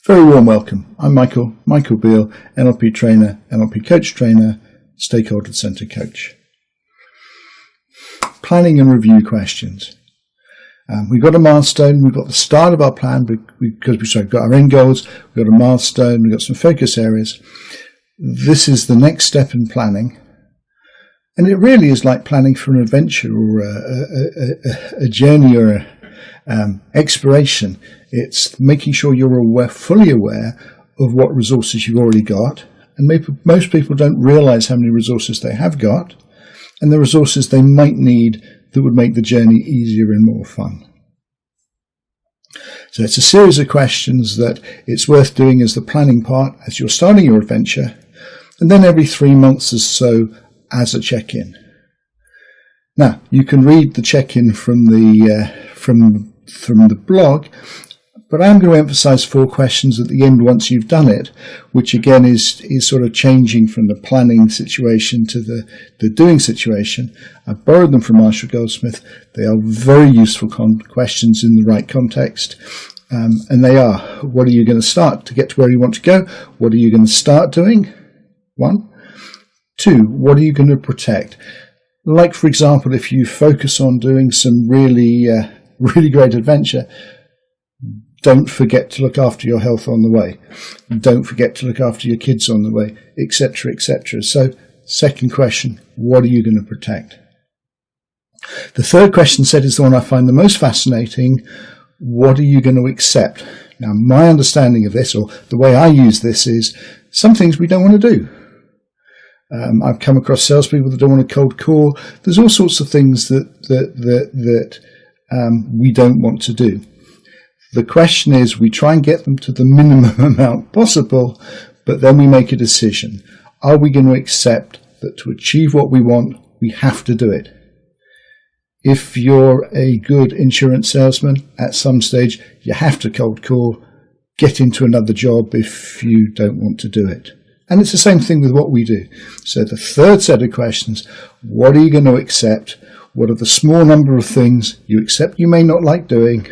Very warm welcome. I'm Michael Beale, NLP trainer, NLP coach trainer, stakeholder centered coach. Planning and review questions. We've got a milestone, we've got the start of our plan because we've got our end goals, we've got a milestone, we've got some focus areas. This is the next step in planning. And it really is like planning for an adventure or a journey or exploration. It's making sure you're fully aware of what resources you've already got. And most people don't realize how many resources they have got and the resources they might need that would make the journey easier and more fun. So it's a series of questions that it's worth doing as the planning part as you're starting your adventure, and then every 3 months or so as a check-in. Now, you can read the check-in from the blog, but I'm going to emphasize 4 questions at the end once you've done it, which again is sort of changing from the planning situation to the doing situation. I borrowed them from Marshall Goldsmith. They are very useful questions in the right context. And they are, what are you going to start to get to where you want to go? What are you going to start doing? 1. 2, what are you going to protect? Like, for example, if you focus on doing some really great adventure, don't forget to look after your health on the way. Don't forget to look after your kids on the way, etc., etc. So, second question, what are you going to protect? The third question set is the one I find the most fascinating. What are you going to accept? Now, my understanding of this, or the way I use this, is some things we don't want to do. I've come across salespeople that don't want to cold call. There's all sorts of things that we don't want to do. The question is, we try and get them to the minimum amount possible, but then we make a decision. Are we going to accept that to achieve what we want, we have to do it? If you're a good insurance salesman, at some stage, you have to cold call, get into another job if you don't want to do it. And it's the same thing with what we do. So the third set of questions, what are you going to accept? What are the small number of things you accept you may not like doing,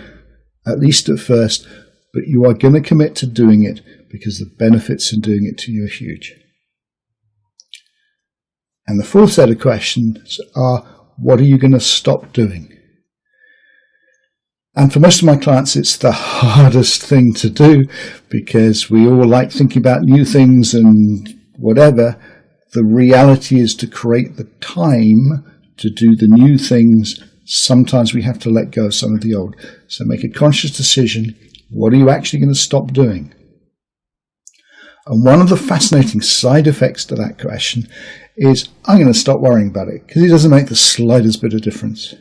at least at first, but you are going to commit to doing it because the benefits in doing it to you are huge. And the fourth set of questions are, what are you going to stop doing? And for most of my clients, it's the hardest thing to do because we all like thinking about new things and whatever. The reality is, to create the time to do the new things, sometimes we have to let go of some of the old. So make a conscious decision. What are you actually going to stop doing? And one of the fascinating side effects to that question is, I'm going to stop worrying about it because it doesn't make the slightest bit of difference.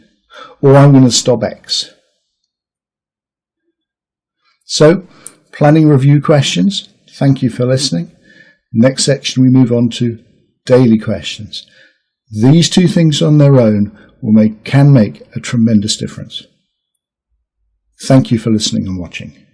Or I'm going to stop X. So, planning review questions. Thank you for listening. Next section, we move on to daily questions. These 2 things on their own can make a tremendous difference. Thank you for listening and watching.